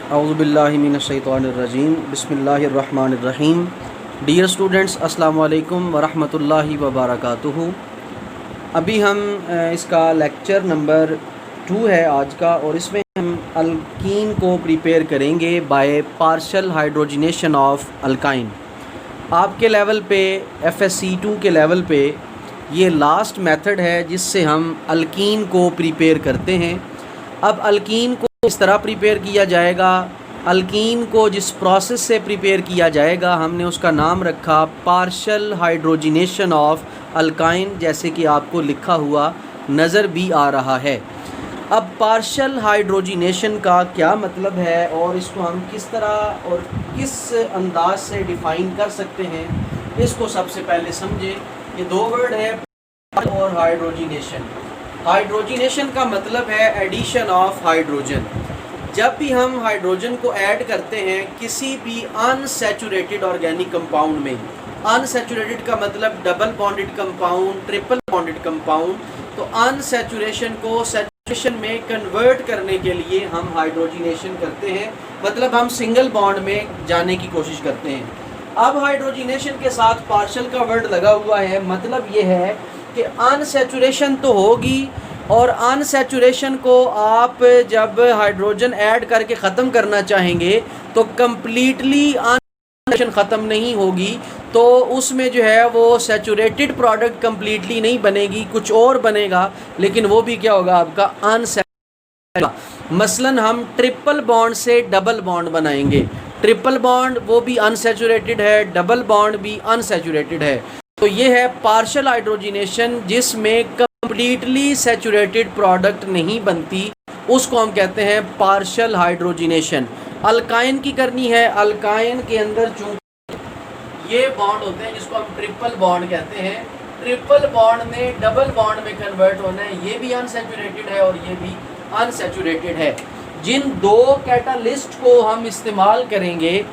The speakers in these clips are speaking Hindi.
औज़ुबिल्लाहि मिनश्शैतानिर्रजीम बिस्मिल्लाहिर्रहमानिर्रहीम। डियर स्टूडेंट्स, अस्सलामु अलैकुम वरहमतुल्लाहि वबरकातुहू। अभी हम इसका लेक्चर नंबर 2 है आज का, और इसमें हम अल्कीन को प्रिपेयर करेंगे by partial hydrogenation of alkyne. आपके लेवल पे FSC2 के लेवल पे ये लास्ट मेथड है जिससे हम अल्कीन को प्रिपेयर करते हैं। अब अल्कीन को इस तरह प्रिपेयर किया जाएगा, अल्कीन को जिस प्रोसेस से प्रिपेयर किया जाएगा हमने उसका नाम रखा पार्शल हाइड्रोजनेशन ऑफ अल्काइन, जैसे कि आपको लिखा हुआ नज़र भी आ रहा है। अब पार्शल हाइड्रोजनेशन का क्या मतलब है और इसको हम किस तरह और किस अंदाज से डिफ़ाइन कर सकते हैं, इसको सबसे पहले समझे। ये दो वर्ड है और हाइड्रोजनेशन। हाइड्रोजनेशन का मतलब है एडिशन ऑफ हाइड्रोजन। जब भी हम हाइड्रोजन को ऐड करते हैं किसी भी अनसैचुरेटेड ऑर्गेनिक कंपाउंड में, अनसैचुरेटेड का मतलब double bonded compound, triple bonded compound, तो अनसैचुरेशन को सैचुरेशन में कन्वर्ट करने के लिए हम हाइड्रोजनेशन करते हैं, मतलब हम सिंगल बॉन्ड में जाने की कोशिश करते हैं। अब हाइड्रोजनेशन के साथ पार्शल का वर्ड लगा हुआ है, मतलब ये है कि अनसैचुरेशन तो होगी, और अनसैचुरेशन को आप जब हाइड्रोजन ऐड करके ख़त्म करना चाहेंगे तो कम्प्लीटली अनसैचुरेशन ख़त्म नहीं होगी, तो उसमें जो है वो सैचुरेटेड प्रोडक्ट कम्प्लीटली नहीं बनेगी, कुछ और बनेगा, लेकिन वो भी क्या होगा आपका अनसैचुरेटेड। मसलन हम ट्रिपल बॉन्ड से डबल बॉन्ड बनाएंगे, ट्रिपल बॉन्ड वो भी अनसैचुरेटेड है, डबल बॉन्ड भी अनसैचुरेटेड है। तो ये है पार्शल हाइड्रोजनेशन जिसमें कम्प्लीटली सैचुरेटेड प्रोडक्ट नहीं बनती, उसको हम कहते हैं पार्शल हाइड्रोजनेशन। अल्काइन की करनी है, अल्काइन के अंदर चूंकि ये बॉन्ड होते हैं जिसको हम ट्रिपल बॉन्ड कहते हैं, ट्रिपल बॉन्ड ने डबल बॉन्ड में कन्वर्ट होना है, ये भी अनसैचुरेटेड है और ये भी अनसैचुरेटेड है। जिन दो कैटालिस्ट को हम इस्तेमाल करेंगे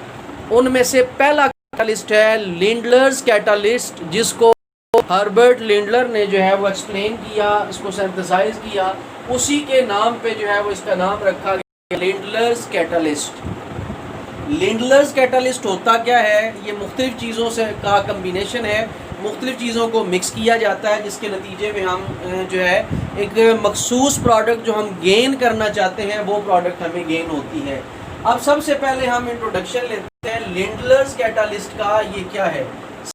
उनमें से पहला कैटालिस्ट है लिंडलर्स कैटालिस्ट, जिसको हर्बर्ट लिंडलर ने जो है वो एक्सप्लेन किया, इसको सिंथेसाइज किया, उसी के नाम पे जो है वो इसका नाम रखा गया लिंडलर्स कैटालिस्ट। लिंडलर्स कैटालिस्ट होता क्या है, ये मुख्तलिफ चीज़ों से का कम्बिनेशन है, मुख्तलिफ चीज़ों को मिक्स किया जाता है जिसके नतीजे में हम जो है एक मखसूस प्रोडक्ट जो हम गेन करना चाहते हैं वो प्रोडक्ट हमें गेन होती है। अब सबसे पहले हम इंट्रोडक्शन लेते हैं लिंडलर्स कैटालिस्ट का। ये क्या है?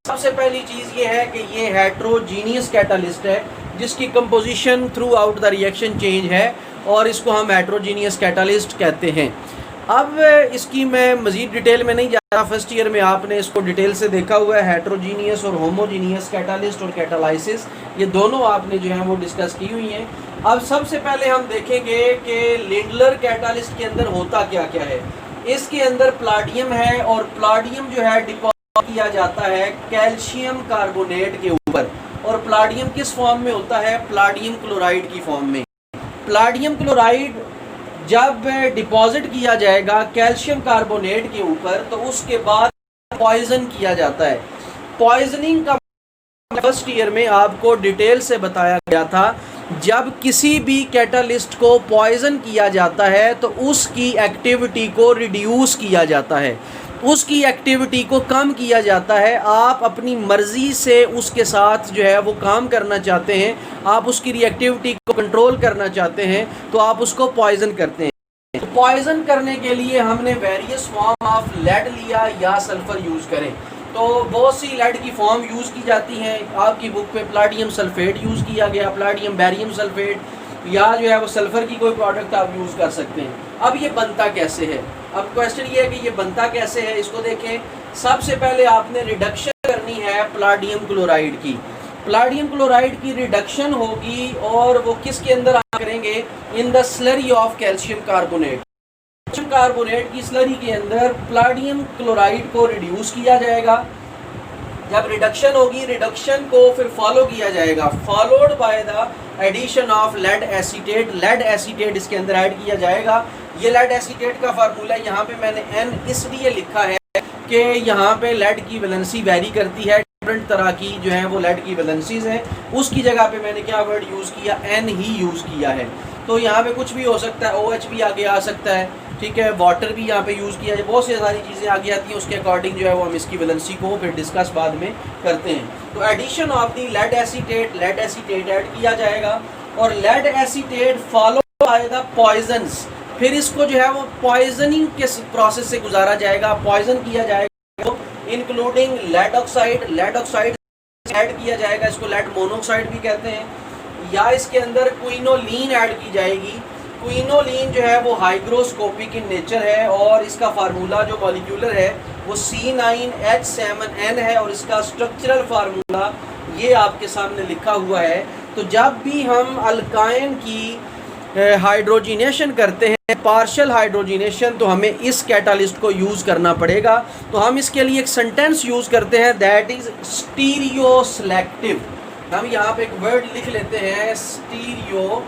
सबसे पहली चीज़ ये है कि ये हेट्रोजीनियस कैटालिस्ट है जिसकी composition through out the reaction change है, और इसको हम हेट्रोजीनियस कैटालिस्ट कहते हैं। अब इसकी मैं मज़ीद डिटेल में नहीं जा रहा, फर्स्ट ईयर में आपने इसको डिटेल से देखा हुआ है, हेट्रोजीनियस और होमोजीनियस कैटालिस्ट और कैटालाइसिस, ये दोनों आपने जो है वो डिस्कस की हुई हैं। अब सबसे पहले हम देखेंगे कि लिंडलर कैटालिस्ट के अंदर होता क्या क्या है। इसके अंदर प्लाटियम है, और प्लाटियम जो है डिपॉजिट किया जाता है कैल्शियम कार्बोनेट के ऊपर, और प्लाटियम किस फॉर्म में होता है? प्लाटियम क्लोराइड की फॉर्म में। प्लाटियम क्लोराइड जब डिपॉजिट किया जाएगा कैल्शियम कार्बोनेट के ऊपर तो उसके बाद पॉइजन किया जाता है। पॉइजनिंग का फर्स्ट ईयर में आपको डिटेल से बताया गया था, जब किसी भी कैटालिस्ट को पॉइजन किया जाता है तो उसकी एक्टिविटी को रिड्यूस किया जाता है, उसकी एक्टिविटी को कम किया जाता है। आप अपनी मर्ज़ी से उसके साथ जो है वो काम करना चाहते हैं, आप उसकी रिएक्टिविटी को कंट्रोल करना चाहते हैं, तो आप उसको पॉइजन करते हैं। तो पॉइजन करने के लिए हमने वेरियस फॉर्म ऑफ लेड लिया या सल्फ़र यूज़ करें, तो बहुत सी लेड की फॉर्म यूज़ की जाती हैं। आपकी बुक पे प्लाटियम सल्फेट यूज़ किया गया, प्लाटियम बैरियम सल्फेट, या जो है वो सल्फ़र की कोई प्रोडक्ट आप यूज़ कर सकते हैं। अब ये बनता कैसे है? अब क्वेश्चन ये है कि ये बनता कैसे है, इसको देखें। सबसे पहले आपने रिडक्शन करनी है प्लाटियम क्लोराइड की। प्लाटियम क्लोराइड की रिडक्शन होगी, और वो किसके अंदर आप करेंगे? In the slurry of calcium carbonate. Calcium carbonate की स्लरी के अंदर प्लाटियम क्लोराइड को रिड्यूस किया जाएगा। जब रिडक्शन होगी, रिडक्शन को फिर फॉलो किया जाएगा, followed by the addition of lead acetate. Lead acetate इसके अंदर ऐड किया जाएगा। ये लेड एसीटेट का फार्मूला यहाँ पे मैंने N इसलिए लिखा है कि यहाँ पे लेड की वैलेंसी वेरी करती है, डिफरेंट तरह की जो है वो लेड की वैलेंसीज हैं, उसकी जगह पे मैंने क्या वर्ड यूज़ किया? N ही यूज़ किया है। तो यहाँ पे कुछ भी हो सकता है, OH भी आगे आ सकता है, ठीक है, वाटर भी यहाँ पे यूज़ किया जाए, बहुत सी सारी चीज़ें आगे आती हैं, उसके अकॉर्डिंग जो है वो हम इसकी वैलेंसी को फिर डिस्कस बाद में करते हैं। तो addition of the lead acetate add किया जाएगा और lead acetate follow by the poisons, फिर इसको जो है वो पॉइजनिंग के प्रोसेस से गुजारा जाएगा, पॉइजन किया जाएगा, इंक्लूडिंग लेड ऑक्साइड ऐड किया जाएगा, इसको लेड मोनोक्साइड भी कहते हैं, या इसके अंदर क्विनोलीन ऐड की जाएगी। क्विनोलीन जो है वो हाइग्रोस्कोपिक इन नेचर है और इसका फार्मूला जो मॉलिक्यूलर है वो C9H7N है और इसका स्ट्रक्चरल फार्मूला ये आपके सामने लिखा हुआ है। तो जब भी हम अल्काइन की हाइड्रोजिनेशन करते हैं, पार्शियल हाइड्रोजिनेशन, तो हमें इस कैटालिस्ट को यूज़ करना पड़ेगा। तो हम इसके लिए एक सेंटेंस यूज़ करते हैं, दैट इज़ स्टीरियो सेलेक्टिव। हम यहाँ पे एक वर्ड लिख लेते हैं, स्टीरियो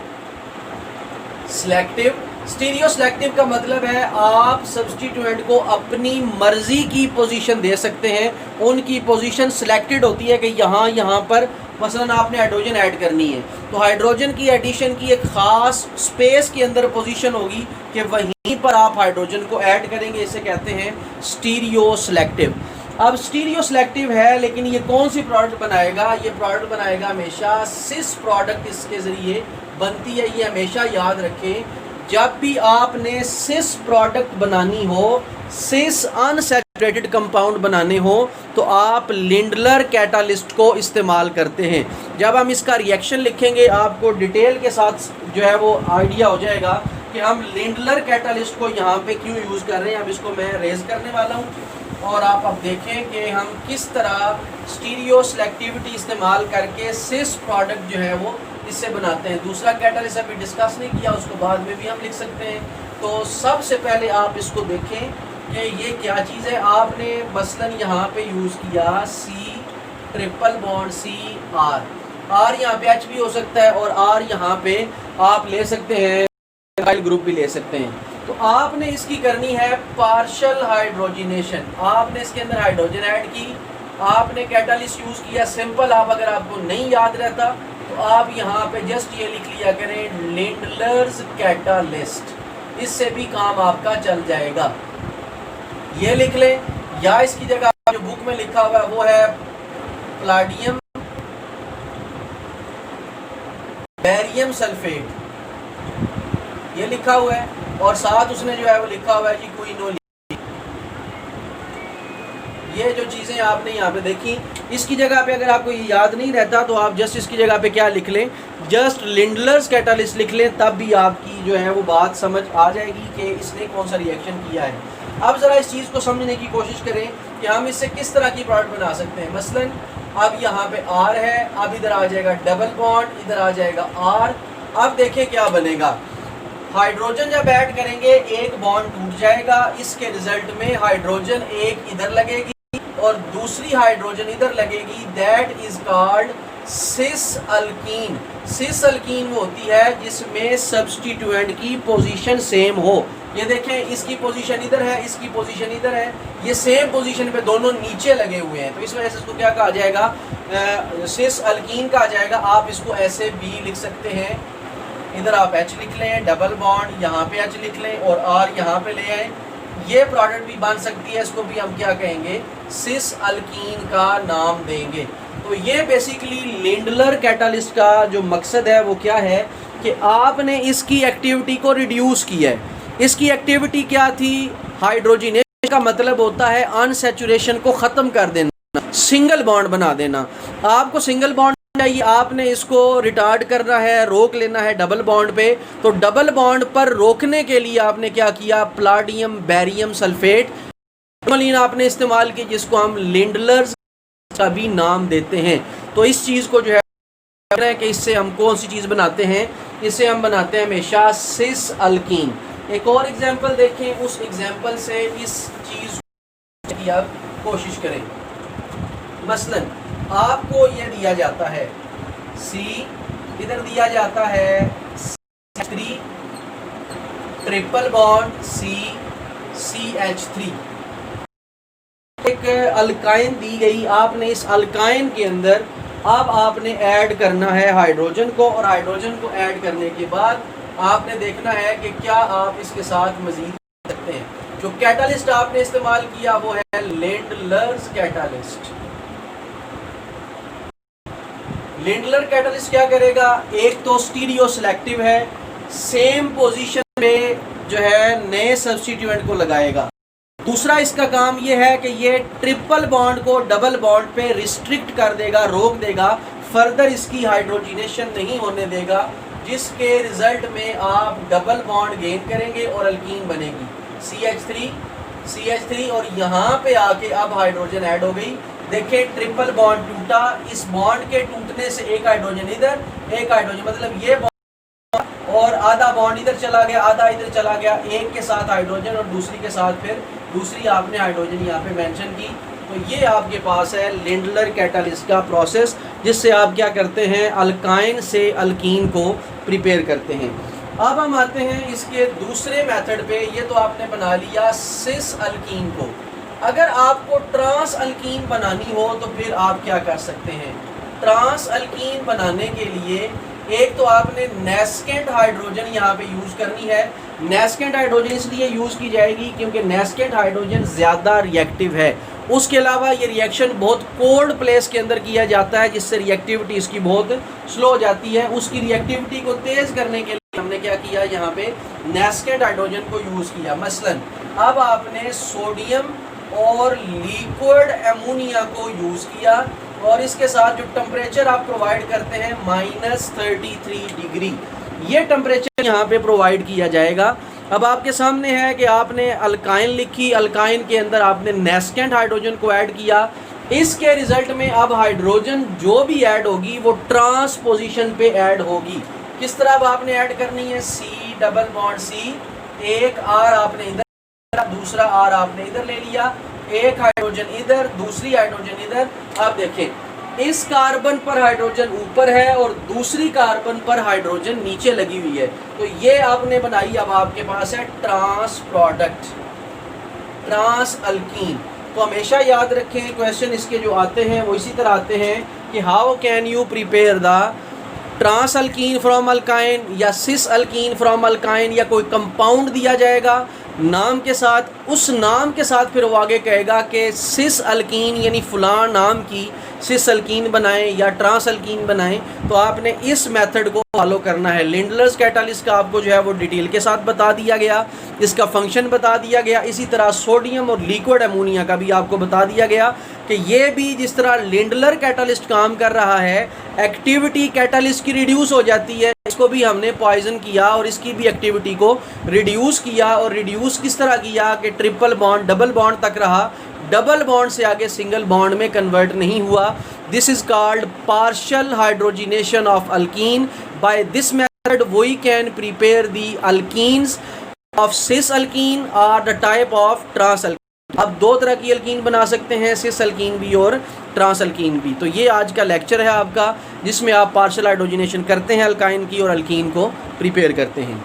सेलेक्टिव का मतलब है आप सब्स्टिट्यूएंट को अपनी मर्जी की पोजीशन दे सकते हैं, उनकी पोजीशन सिलेक्टेड होती है कि यहाँ पर मसलन आपने हाइड्रोजन ऐड करनी है, तो हाइड्रोजन की एडिशन की एक ख़ास स्पेस के अंदर पोजीशन होगी कि वहीं पर आप हाइड्रोजन को ऐड करेंगे, इसे कहते हैं स्टीरियो सेलेक्टिव। अब स्टीरियो सेलेक्टिव है, लेकिन ये कौन सी प्रोडक्ट बनाएगा? ये प्रोडक्ट बनाएगा हमेशा सिस प्रोडक्ट, इसके ज़रिए बनती है, ये हमेशा याद रखें। जब भी आपने सिस प्रोडक्ट बनानी हो, सिस अनसैचुरेटेड कंपाउंड बनाने हो, तो आप लिंडलर कैटालिस्ट को इस्तेमाल करते हैं। जब हम इसका रिएक्शन लिखेंगे आपको डिटेल के साथ जो है वो आइडिया हो जाएगा कि हम लिंडलर कैटालिस्ट को यहाँ पे क्यों यूज़ कर रहे हैं। अब इसको मैं रेज करने वाला हूँ और आप अब देखें कि हम किस तरह स्टीरियो सेलेक्टिविटी इस्तेमाल करके सिस प्रोडक्ट जो है वो इससे बनाते हैं। दूसरा कैटालिस्ट अभी डिस्कस नहीं किया, उसको बाद में भी हम लिख सकते हैं। तो सबसे पहले आप इसको देखें कि ये क्या चीज़ है। आपने मसलन यहाँ पे यूज़ किया C∼ यहाँ पे H भी हो सकता है और R यहाँ पे आप ले सकते हैं, ग्रुप भी ले सकते हैं। तो आपने इसकी करनी है पार्शियल हाइड्रोजिनेशन। आपने इसके अंदर हाइड्रोजन ऐड की, आपने कैटालिस्ट यूज़ किया सिंपल। आप अगर आपको नहीं याद रहता तो आप यहाँ पे जस्ट ये लिख लिया करें लिंडलर्स कैटालिस्ट, इससे भी काम आपका चल जाएगा। ये लिख लें, या इसकी जगह जो बुक में लिखा हुआ है वो है प्लाडियम बेरियम सल्फेट, ये लिखा हुआ है और साथ उसने जो है वो लिखा हुआ है कि क्विनोलीन। ये जो चीज़ें आपने यहाँ पे देखी, इसकी जगह पे अगर आपको ये याद नहीं रहता तो आप जस्ट इसकी जगह पे क्या लिख लें, जस्ट लिंडलर्स कैटालिस्ट लिख लें, तब भी आपकी जो है वो बात समझ आ जाएगी कि इसने कौन सा रिएक्शन किया है। अब ज़रा इस चीज़ को समझने की कोशिश करें कि हम इससे किस तरह की प्रोडक्ट बना सकते हैं। मसलन अब यहाँ पे R है, अब इधर आ जाएगा डबल बॉन्ड, इधर आ जाएगा R। अब देखें क्या बनेगा। हाइड्रोजन जब ऐड करेंगे एक बॉन्ड टूट जाएगा, इसके रिजल्ट में हाइड्रोजन एक इधर लगेगी और दूसरी हाइड्रोजन इधर लगेगी, that is called cis alkene. Cis alkene वो होती है जिसमें सब्स्टिट्यूएंट की पोजीशन सेम हो। ये देखें, इसकी पोजीशन इधर है, इसकी पोजीशन इधर है, ये सेम पोजीशन पे दोनों नीचे लगे हुए हैं, तो इस वजह से इसको क्या कहा जाएगा, सिस अल्कीन कहा जाएगा। आप इसको ऐसे भी लिख सकते हैं, इधर आप H लिख लें, डबल बॉन्ड यहाँ पे H लिख लें और R यहाँ पे ले आए। ये प्रोडक्ट भी बन सकती है, इसको भी हम क्या कहेंगे, सिस अल्कीन का नाम देंगे। तो ये बेसिकली लिंडलर कैटालिस्ट का जो मकसद है वो क्या है कि आपने इसकी एक्टिविटी को रिड्यूस किया है। इसकी एक्टिविटी क्या थी, हाइड्रोजिनेशन का मतलब होता है अनसैचुरेशन को ख़त्म कर देना, सिंगल बॉन्ड बना देना। आपको सिंगल बॉन्ड चाहिए, आपने इसको रिटार्ड करना है, रोक लेना है डबल बॉन्ड पे। तो डबल बॉन्ड पर रोकने के लिए आपने क्या किया, प्लाडियम बेरियम सल्फेट क्विनोलीन आपने इस्तेमाल की, जिसको हम लिंडलर्स का भी नाम देते हैं। तो इस चीज़ को जो है कि इससे हम कौन सी चीज़ बनाते हैं, इससे हम बनाते हैं हमेशा सिस अल्कीन। एक और एग्जांपल देखें, उस एग्जांपल से इस चीज़ की आप कोशिश करें। मसलन आपको ये दिया जाता है C, इधर दिया जाता है C3 ट्रिपल बॉन्ड CH3। एक अल्काइन दी गई, आपने इस अल्काइन के अंदर अब आपने ऐड करना है हाइड्रोजन को, और हाइड्रोजन को ऐड करने के बाद आपने देखना है कि क्या आप इसके साथ मज़ीद आते हैं। जो कैटालिस्ट आपने इस्तेमाल किया वो है लेंडलर्स कैटालिस्ट। लेंडलर कैटालिस्ट क्या करेगा, एक तो स्टीरियो सिलेक्टिव है, सेम पोजीशन पे जो है नए सब्स्टिट्यूएंट को लगाएगा। दूसरा इसका काम ये है कि ये ट्रिपल बॉन्ड को डबल बॉन्ड पे रिस्ट्रिक्ट कर देगा, रोक देगा, फर्दर इसकी हाइड्रोजिनेशन नहीं होने देगा, जिसके रिजल्ट में आप डबल बॉन्ड गेन करेंगे और अल्कीन बनेगी CH3 और यहाँ पे आके अब हाइड्रोजन ऐड हो गई। देखें ट्रिपल बॉन्ड टूटा, इस बॉन्ड के टूटने से एक हाइड्रोजन इधर, एक हाइड्रोजन, मतलब ये बॉन्ड और आधा बॉन्ड इधर चला गया, आधा इधर चला गया, एक के साथ हाइड्रोजन और दूसरी के साथ फिर दूसरी आपने हाइड्रोजन यहाँ पे मेंशन की। तो ये आपके पास है लेंडलर कैटालिस्ट का प्रोसेस, जिससे आप क्या करते हैं, अल्काइन से अल्कीन को प्रिपेयर करते हैं। अब हम आते हैं इसके दूसरे मेथड पे। ये तो आपने बना लिया सिस अल्कीन को। अगर आपको ट्रांस अल्कीन बनानी हो तो फिर आप क्या कर सकते हैं, ट्रांस अल्कीन बनाने के लिए एक तो आपने नेस्केंट हाइड्रोजन यहाँ पे यूज़ करनी है। नेस्केंट हाइड्रोजन इसलिए यूज़ की जाएगी क्योंकि नेस्केंट हाइड्रोजन ज़्यादा रिएक्टिव है। उसके अलावा ये रिएक्शन बहुत कोल्ड प्लेस के अंदर किया जाता है, जिससे रिएक्टिविटी इसकी बहुत स्लो हो जाती है। उसकी रिएक्टिविटी को तेज़ करने के लिए हमने क्या किया, यहाँ पे नेस्केंट हाइड्रोजन को यूज़ किया। मसलन अब आपने सोडियम और लिक्विड एमोनिया को यूज़ किया और इसके साथ जो टेम्परेचर आप प्रोवाइड करते हैं -33 डिग्री, ये टेम्परेचर यहाँ पे प्रोवाइड किया जाएगा। अब आपके सामने है कि आपने अल्काइन लिखी, अल्काइन के अंदर आपने नेस्केंट हाइड्रोजन को ऐड किया। इसके रिजल्ट में अब हाइड्रोजन जो भी ऐड होगी वो ट्रांस पोजीशन पे ऐड होगी। किस तरह अब आपने ऐड करनी है, C डबल बॉन्ड C, एक R आपने इधर, दूसरा R आपने इधर ले लिया, एक हाइड्रोजन इधर, दूसरी हाइड्रोजन इधर। अब देखें इस कार्बन पर हाइड्रोजन ऊपर है और दूसरी कार्बन पर हाइड्रोजन नीचे लगी हुई है। तो ये आपने बनाई, अब आपके पास है ट्रांस प्रोडक्ट, ट्रांस अल्कीन। तो हमेशा याद रखें क्वेश्चन इसके जो आते हैं वो इसी तरह आते हैं कि how can you prepare the trans alkene from alkyne या सिस अल्कीन फ्रॉम अल्काइन, या कोई कंपाउंड दिया जाएगा नाम के साथ, उस नाम के साथ फिर वो आगे कहेगा कि सिस अल्कीन यानी फ़लाँ नाम की सिस अल्कीन बनाएं या ट्रांस अल्कीन बनाएं। तो आपने इस मेथड को फॉलो करना है। लेंडलर्स कैटालिस्ट का आपको जो है वो डिटेल के साथ बता दिया गया, इसका फंक्शन बता दिया गया। इसी तरह सोडियम और लिक्विड एमोनिया का भी आपको बता दिया गया कि ये भी जिस तरह लेंडलर कैटालिस्ट काम कर रहा है, एक्टिविटी कैटालिस्ट की रिड्यूस हो जाती है, इसको भी हमने पॉइजन किया और इसकी भी एक्टिविटी को रिड्यूस किया। और रिड्यूस किस तरह किया कि ट्रिपल बॉन्ड डबल बॉन्ड तक रहा, डबल बॉन्ड से आगे सिंगल बॉन्ड में कन्वर्ट नहीं हुआ। This is called partial hydrogenation of alkene. By this method we can prepare the alkenes of cis alkene और the type of trans alkene. अब दो तरह की अल्कीन बना सकते हैं, सिस अल्कीन भी और ट्रांस अल्कीन भी। तो ये आज का लेक्चर है आपका, जिसमें आप पार्शियल हाइड्रोजिनेशन करते हैं अल्काइन की और अल्कीन को प्रिपेयर करते हैं।